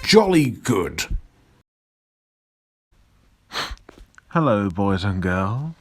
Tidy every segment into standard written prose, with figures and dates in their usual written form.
jolly good. Hello, boys and girls.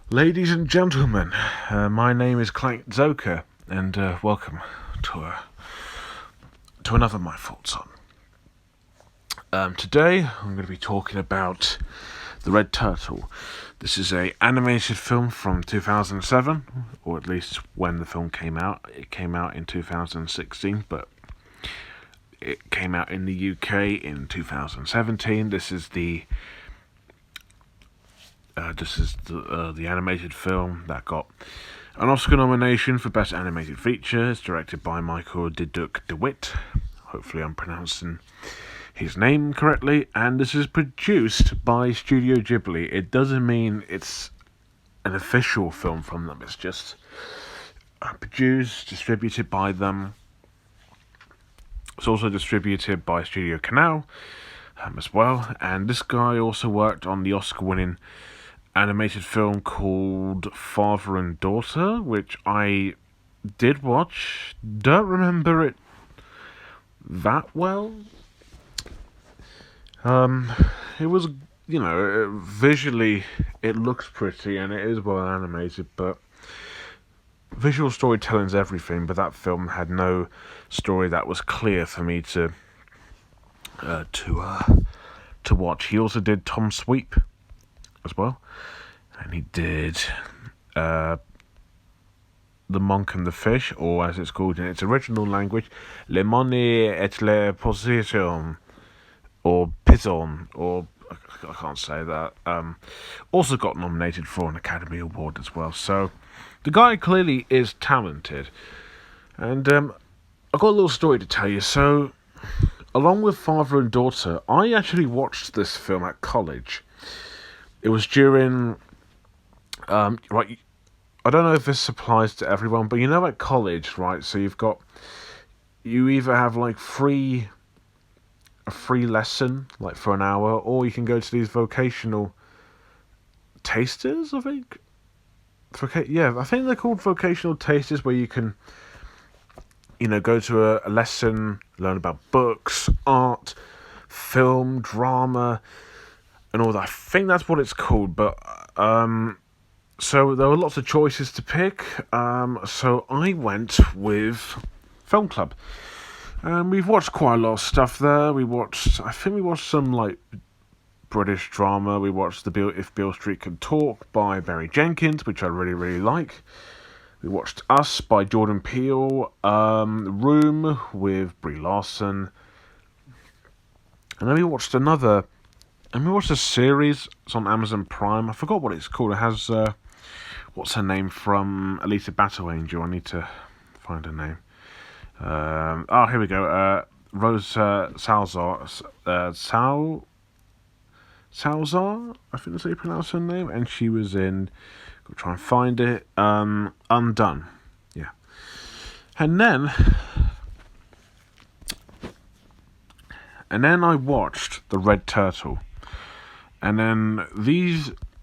Ladies and gentlemen, my name is Clank Zoka, and welcome to another My Thoughts On. Today, I'm going to be talking about The Red Turtle. This is an animated film from 2007, or at least when the film came out. It came out in 2016, but it came out in the UK in 2017. This is the animated film that got an Oscar nomination for Best Animated Feature. It's directed by Michael DeWitt. Hopefully I'm pronouncing his name correctly. And this is produced by Studio Ghibli. It doesn't mean it's an official film from them. It's just produced, distributed by them. It's also distributed by Studio Canal as well. And this guy also worked on the Oscar-winning animated film called Father and Daughter, which I did watch. Don't remember it that well. It was, visually it looks pretty and it is well animated, but visual storytelling's everything. But that film had no story that was clear for me to watch. He also did Tom Sweep as well, and he did The Monk and the Fish, or as it's called in its original language, Le Monde et les Possessions, or Pison, or I can't say that. Also got nominated for an Academy Award as well. So the guy clearly is talented, and I've got a little story to tell you. So along with Father and Daughter, I actually watched this film at college. It was during, right, I don't know if this applies to everyone, but at college, right, so you either have like a free lesson, like for an hour, or you can go to these vocational tasters, I think. I think they're called vocational tasters, where you can, go to a lesson, learn about books, art, film, drama, and all that. I think that's what it's called, but so there were lots of choices to pick. So I went with Film Club, and we've watched quite a lot of stuff there. I think we watched some like British drama. We watched If Beale Street Could Talk by Barry Jenkins, which I really, really like. We watched Us by Jordan Peele, Room with Brie Larson, and then we watched a series. It's on Amazon Prime. I forgot what it's called. It has what's her name from Alita Battle Angel. I need to find her name. Here we go. Rose Salazar. Salazar, I think that's how you pronounce her name. And she was in. Go try and find it. Undone. Yeah. And then I watched The Red Turtle. And then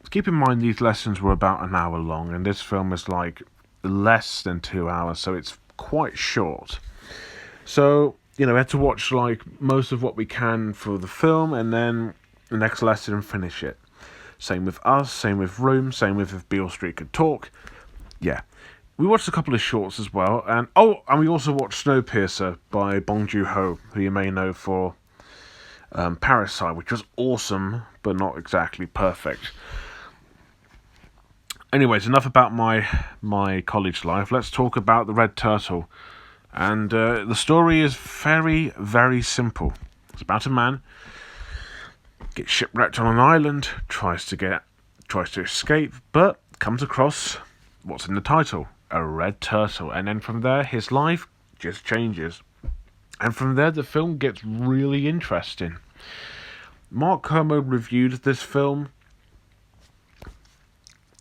keep in mind these lessons were about an hour long, and this film is like less than 2 hours, so it's quite short. So, we had to watch like most of what we can for the film, and then the next lesson and finish it. Same with Us, same with Room, same with If Beale Street Could Talk. Yeah. We watched a couple of shorts as well, and we also watched Snowpiercer by Bong Joon-ho, who you may know for Parasite, which was awesome, but not exactly perfect. Anyways, enough about my college life. Let's talk about The Red Turtle. And the story is very, very simple. It's about a man gets shipwrecked on an island, tries to escape, but comes across what's in the title, a red turtle. And then from there, his life just changes. And from there, the film gets really interesting. Mark Kermode reviewed this film,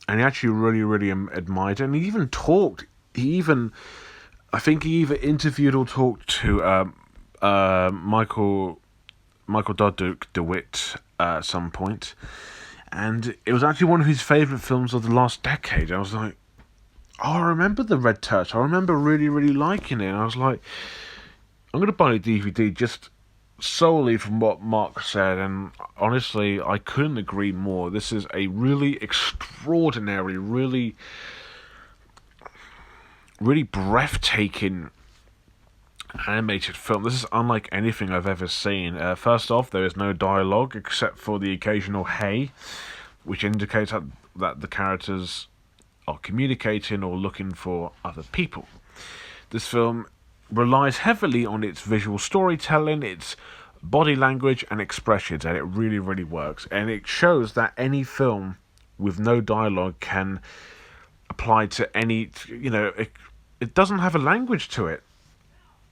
and he actually really, really admired it. And he even talked. I think he either interviewed or talked to Michael DeWitt at some point, and it was actually one of his favourite films of the last decade. I was like, I remember The Red Turtle. I remember really, really liking it. And I was like, I'm going to buy a DVD just solely from what Mark said, and honestly, I couldn't agree more. This is a really extraordinary, really breathtaking animated film. This is unlike anything I've ever seen. First off, there is no dialogue except for the occasional "hey," which indicates that the characters are communicating or looking for other people. This film relies heavily on its visual storytelling, its body language and expressions, and it really, really works. And it shows that any film with no dialogue can apply to any, it doesn't have a language to it,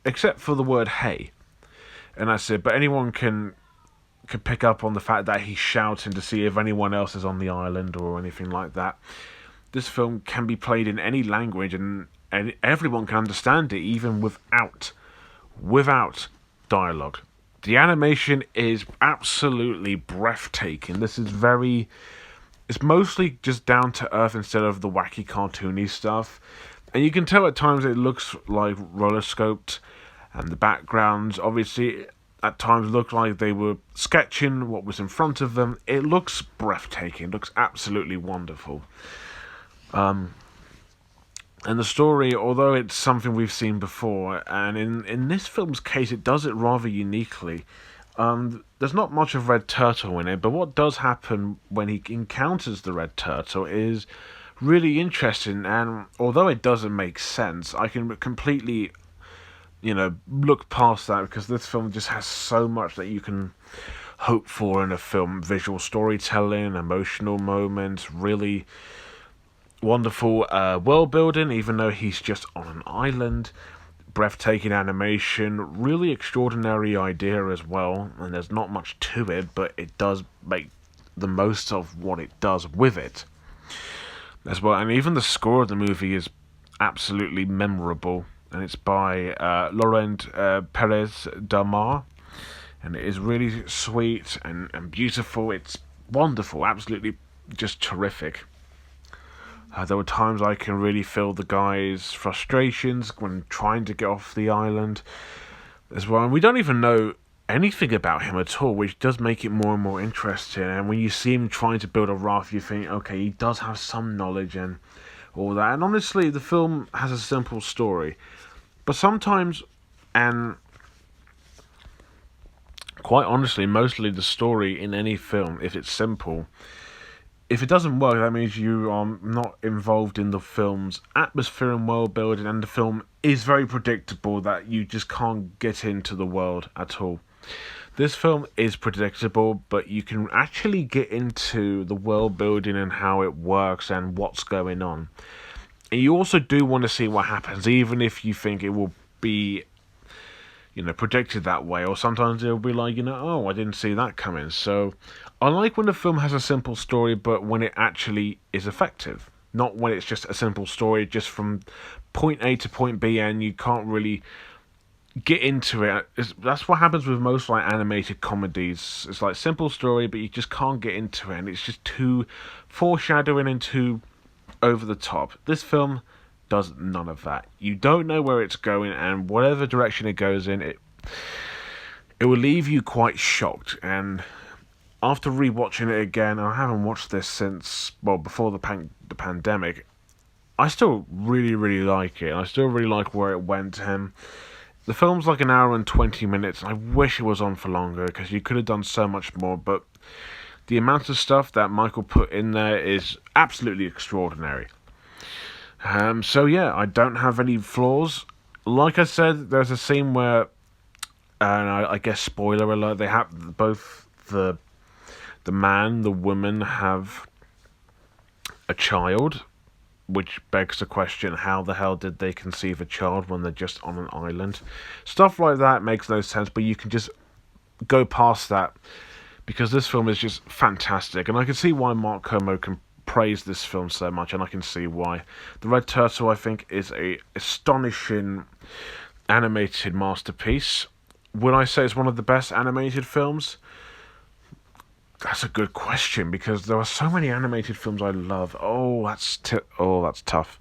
except for the word hey. And that's it. But anyone can pick up on the fact that he's shouting to see if anyone else is on the island or anything like that. This film can be played in any language, and everyone can understand it, even without dialogue. The animation is absolutely breathtaking. It's mostly just down to earth instead of the wacky cartoony stuff. And you can tell at times it looks like roller scoped, and the backgrounds obviously at times look like they were sketching what was in front of them. It looks breathtaking. It looks absolutely wonderful. And the story, although it's something we've seen before, and in this film's case, it does it rather uniquely. There's not much of Red Turtle in it, but what does happen when he encounters the Red Turtle is really interesting. And although it doesn't make sense, I can completely, look past that because this film just has so much that you can hope for in a film: visual storytelling, emotional moments, really wonderful world building, even though he's just on an island. Breathtaking animation, really extraordinary idea as well, and there's not much to it, but it does make the most of what it does with it as well. And even the score of the movie is absolutely memorable, and it's by Laurent Perez Damar, and it is really sweet and beautiful. It's wonderful, absolutely just terrific. There were times I can really feel the guy's frustrations when trying to get off the island as well. And we don't even know anything about him at all, which does make it more and more interesting. And when you see him trying to build a raft, you think, okay, he does have some knowledge and all that. And honestly, the film has a simple story. But sometimes, and quite honestly, mostly the story in any film, if it's simple, if it doesn't work, that means you are not involved in the film's atmosphere and world building, and the film is very predictable that you just can't get into the world at all. This film is predictable, but you can actually get into the world building and how it works and what's going on. And you also do want to see what happens, even if you think it will be, predicted that way, or sometimes it'll be like, oh, I didn't see that coming. So I like when the film has a simple story, but when it actually is effective. Not when it's just a simple story, just from point A to point B, and you can't really get into it. That's what happens with most like animated comedies. It's like simple story, but you just can't get into it, and it's just too foreshadowing and too over the top. This film does none of that. You don't know where it's going, and whatever direction it goes in, it will leave you quite shocked. And after rewatching it again, I haven't watched this since, before the pandemic, I still really, really like it. I still really like where it went. The film's like an hour and 20 minutes, and I wish it was on for longer, because you could have done so much more, but the amount of stuff that Michael put in there is absolutely extraordinary. So yeah, I don't have any flaws. Like I said, there's a scene where, and I guess spoiler alert, they have both the man, the woman have a child, which begs the question, how the hell did they conceive a child when they're just on an island? Stuff like that makes no sense, but you can just go past that, because this film is just fantastic, and I can see why Mark Kermode can praise this film so much, and I can see why. The Red Turtle, I think, is a astonishing animated masterpiece. Would I say it's one of the best animated films? That's a good question, because there are so many animated films I love. That's tough.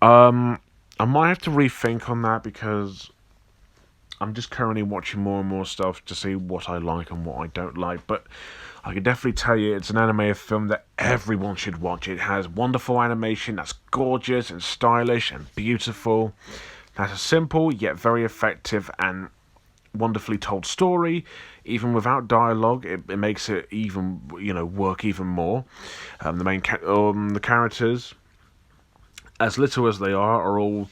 I might have to rethink on that, because I'm just currently watching more and more stuff to see what I like and what I don't like. But I can definitely tell you it's an animated film that everyone should watch. It has wonderful animation that's gorgeous and stylish and beautiful. It has a simple yet very effective and wonderfully told story. Even without dialogue, it makes it even work even more. The characters, as little as they are all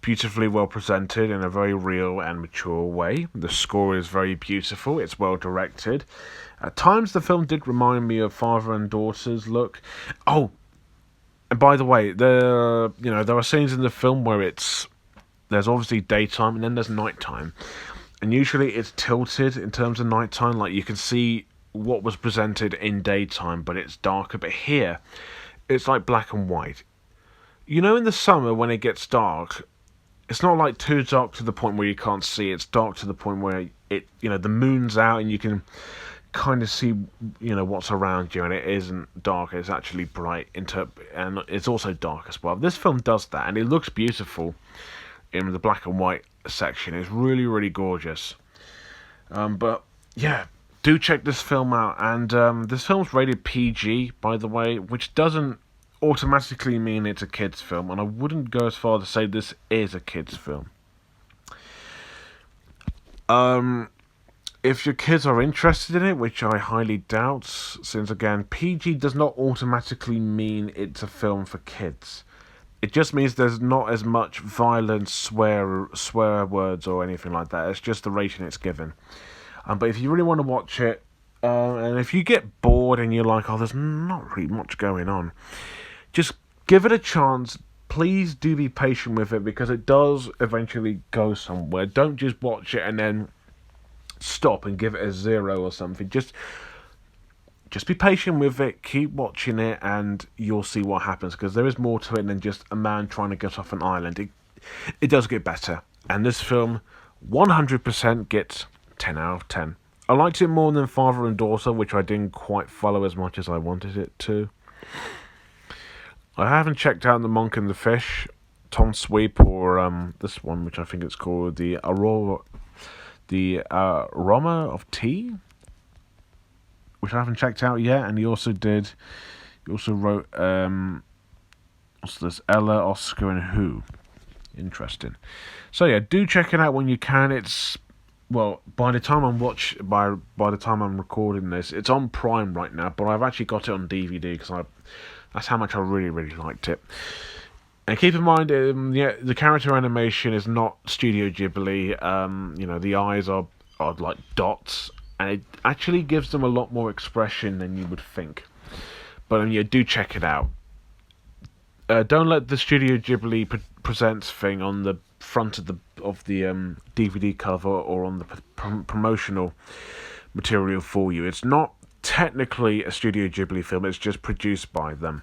beautifully well presented in a very real and mature way. The score is very beautiful. It's well directed. At times, the film did remind me of father and daughter's look. Oh, and by the way, there are scenes in the film where there's obviously daytime and then there's nighttime, and usually it's tilted in terms of nighttime. Like you can see what was presented in daytime, but it's darker. But here, it's like black and white. In the summer when it gets dark, it's not like too dark to the point where you can't see. It's dark to the point where the moon's out and you can kind of see, what's around you, and it isn't dark. It's actually bright, and it's also dark as well. This film does that, and it looks beautiful in the black and white section. It's really, really gorgeous. But yeah, do check this film out. And this film's rated PG, by the way, which doesn't automatically mean it's a kids film, and I wouldn't go as far to say this is a kids film. If your kids are interested in it, which I highly doubt, since again PG does not automatically mean it's a film for kids. It just means there's not as much violence, swear words or anything like that. It's just the rating it's given. But if you really want to watch it, and if you get bored and you're like, oh, there's not really much going on, just give it a chance. Please do be patient with it, because it does eventually go somewhere. Don't just watch it and then stop and give it a 0 or something. Just be patient with it. Keep watching it, and you'll see what happens. Because there is more to it than just a man trying to get off an island. It does get better, and this film 100% gets 10 out of 10. I liked it more than Father and Daughter, which I didn't quite follow as much as I wanted it to. I haven't checked out The Monk and the Fish, Tom Sweep, or this one, which I think it's called the Aroma of Tea, which I haven't checked out yet. And he also wrote what's this, Ella, Oscar, and Who. Interesting. So yeah, do check it out when you can. It's by the time I'm recording this, it's on Prime right now, but I've actually got it on DVD because that's how much I really, really liked it. And keep in mind, the character animation is not Studio Ghibli. The eyes are like dots, and it actually gives them a lot more expression than you would think. But do check it out. Don't let the Studio Ghibli presents thing on the front of the DVD cover or on the promotional material for you. It's not technically a Studio Ghibli film. It's just produced by them.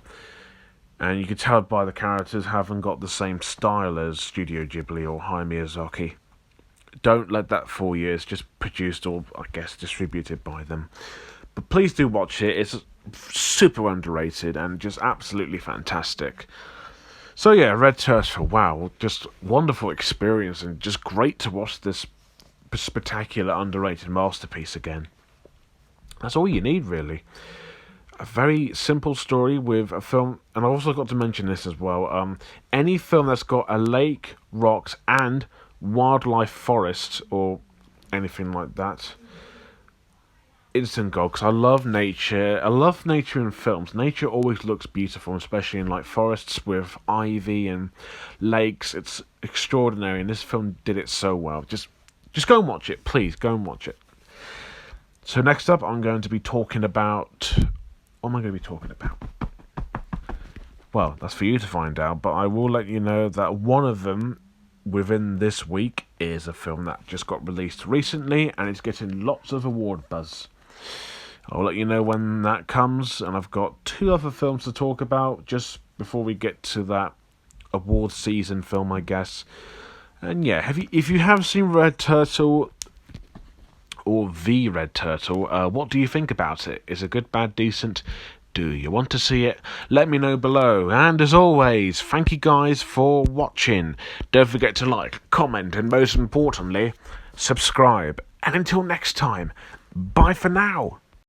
And you can tell by the characters haven't got the same style as Studio Ghibli or Hayao Miyazaki. Don't let that fool you. It's just produced or, I guess, distributed by them. But please do watch it. It's super underrated and just absolutely fantastic. So yeah, Red Turtle, wow, just wonderful experience and just great to watch this spectacular, underrated masterpiece again. That's all you need, really. A very simple story with a film, and I also got to mention this as well. Any film that's got a lake, rocks, and wildlife forest or anything like that, instant gold. Because I love nature. I love nature in films. Nature always looks beautiful, especially in like forests with ivy and lakes. It's extraordinary, and this film did it so well. Just go and watch it, please. Go and watch it. So next up, I'm going to be talking about. What am I going to be talking about? Well, that's for you to find out, but I will let you know that one of them within this week is a film that just got released recently, and it's getting lots of award buzz. I'll let you know when that comes, and I've got 2 other films to talk about just before we get to that award season film, I guess. And yeah, if you have seen Red Turtle, or The Red Turtle, what do you think about it? Is it good, bad, decent? Do you want to see it? Let me know below. And as always, thank you guys for watching. Don't forget to like, comment, and most importantly, subscribe. And until next time, bye for now.